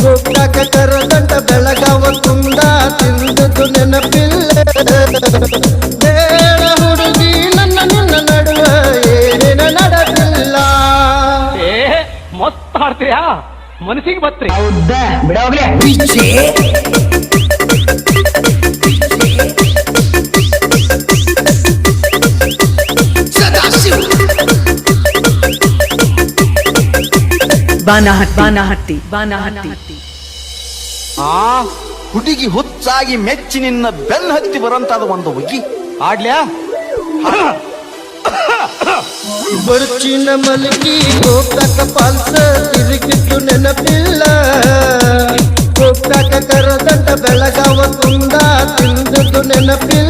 ಗೋಕಾಕ ಕರದಂಡ ಬೆಳಗಾವ ತುಂಡ ತಿಂದದ್ದು ನೆನಪಿಲ್ಲ ಬೇಡ ಹುಡುಗಿ ನನ್ನ ನಿನ್ನ ನಡುವ ಏನೇನ ನಡೆದಿಲ್ಲ ಮಸ್ತ್ ಹಾಡ್ತೀರಾ ಮನಸ್ಸಿಗೆ ಬತ್ರಿ ಹೌದಾ ಬಿಡೋಗ್ಲಿ ಬಾನಹಟ್ಟಿ ಆ ಹುಡುಗಿ ಹುಚ್ಚಾಗಿ ಮೆಚ್ಚಿ ನಿನ್ನ ಬೆನ್ನ ಹತ್ತಿ ಬರಂತಾದ ಒಂದು ಹುಗ್ಗಿ ಆಡ್ಲ್ಯಾ ಬರ್ಚಿನ ಮಲಗಿ ಗೋಕಾಕ ಪಾಲ್ಸ ತಿರುಗಿದ್ದು ನೆನಪಿಲ್ಲ ಗೋಕಾಕ ಕರದಂಡ ಬೆಳಗಾವ ತುಂಡ ತಿಂದದ್ದು ನೆನಪಿಲ್ಲ